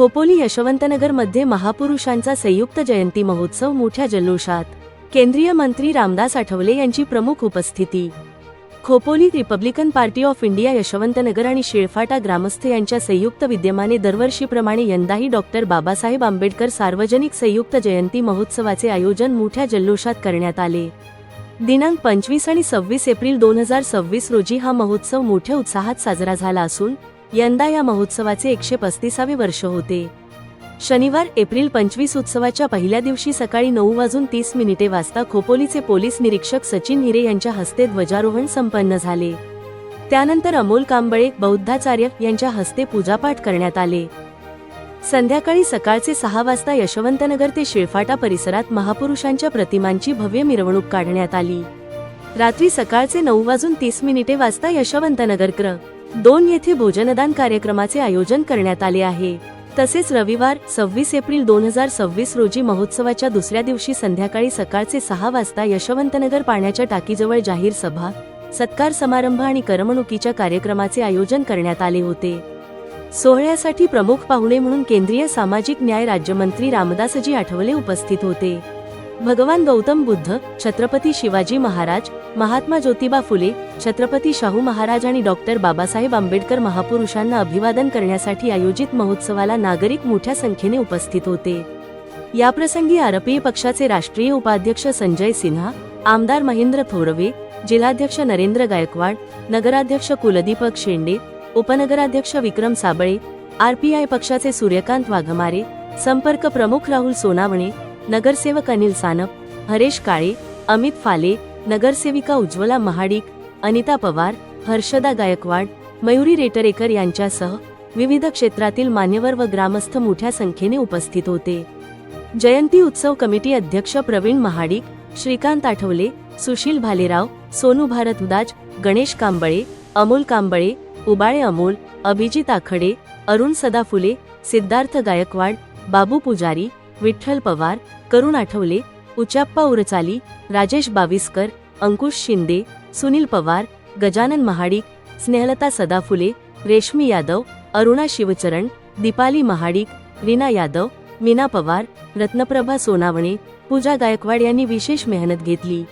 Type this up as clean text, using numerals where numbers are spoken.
खोपोली यशवंतनगरमध्ये महापुरुषांचा संयुक्त जयंती महोत्सव मोठ्या जल्लोषात। केंद्रीय मंत्री रामदास आठवले यांची प्रमुख उपस्थिती। Khopoli Republican party of India Yashwantnagar आणि शिळफाटा ग्रामस्थ यांच्या संयुक्त विद्यमाने दरवर्षीप्रमाणे यंदाही डॉक्टर बाबासाहेब आंबेडकर सार्वजनिक संयुक्त जयंती महोत्सवाचे आयोजन मोठ्या जल्लोषात करण्यात आले। दिनांक 25 आणि 26 एप्रिल 2026 रोजी हा महोत्सव मोठ्या उत्साहात साजरा झाला असून यंदा या महोत्सवाचे 135वे वर्ष होते। शनिवार एप्रिल 25 उत्सवाच्या पहिल्या दिवशी सकाळी 9:30 वाजता खोपोलीचे पोलीस निरीक्षक सचिन हिरे यांच्या हस्ते ध्वजारोहण संपन्न झाले। त्यानंतर अमोल कांबळे बौद्धाचार्य यांच्या हस्ते पूजापाठ करण्यात आले। संध्याकाळी सकाळचे 6 वाजता यशवंतनगर ते शिळफाटा परिसरात महापुरुषांच्या प्रतिमांची भव्य मिरवणूक काढण्यात आली। रात्री सकाळचे 9:30 वाजता यशवंतनगर क्र. 2 येथे भोजनदान कार्यक्रमाचे आयोजन करण्यात आले आहे। तसेच रविवार 26 एप्रिल 2026 रोजी महोत्सवाच्या दुसऱ्या दिवशी संध्याकाळी सकाळचे 6 वाजता यशवंतनगर पाण्याच्या टाकीजवळ जाहीर सभा, सत्कार समारंभ आणि करमणुकीच्या कार्यक्रमाचे आयोजन करण्यात आले होते। सोहळ्यासाठी प्रमुख पाहुणे म्हणून केंद्रीय सामाजिक न्याय राज्यमंत्री रामदासजी आठवले उपस्थित होते। भगवान गौतम बुद्ध, छत्रपती शिवाजी महाराज, महात्मा ज्योतिबा फुले, छत्रपती शाहू महाराज आणि डॉक्टर बाबासाहेब आंबेडकर महापुरुषांना अभिवादन करण्यासाठी आयोजित महोत्सवाला नागरिक मोठ्या संख्येने उपस्थित होते। याप्रसंगी आरपीआय पक्षाचे राष्ट्रीय उपाध्यक्ष संजय सिन्हा, आमदार महेंद्र थोरवे, जिल्हाध्यक्ष नरेंद्र गायकवाड, नगराध्यक्ष कुलदीपक शेंडे, उपनगराध्यक्ष विक्रम साबळे, आरपीआय पक्षाचे सूर्यकांत वाघमारे, संपर्क प्रमुख राहुल सोनावणे, नगरसेवक अनिल सानप, हरेश काळे, अमित फाले, नगरसेविका उज्ज्वला महाडिक, अनिता पवार, हर्षदा गायकवाड, मयुरी रेटरेकर यांच्यासह विविध क्षेत्रातील मान्यवर व ग्रामस्थ मोठ्या संख्येने उपस्थित होते। जयंती उत्सव कमिटी अध्यक्ष प्रवीण महाडिक, श्रीकांत आठवले, सुशील भालेराव, सोनू भारद्वाज, गणेश कांबळे, अमोल कांबळे, उबाळे अमोल, अभिजित आखडे, अरुण सदाफुले, सिद्धार्थ गायकवाड, बाबू पुजारी, विठ्ठल पवार, करुण आठवले, उचाप्पा उरचाली, राजेश बाविस्कर, अंकुश शिंदे, सुनील पवार, गजानन महाडिक, स्नेहलता सदाफुले, रेशमी यादव, अरुणा शिवचरण, दीपाली महाडिक, रीना यादव, मीना पवार, रत्नप्रभा सोनावणे, पूजा गायकवाड यांनी विशेष मेहनत घेतली।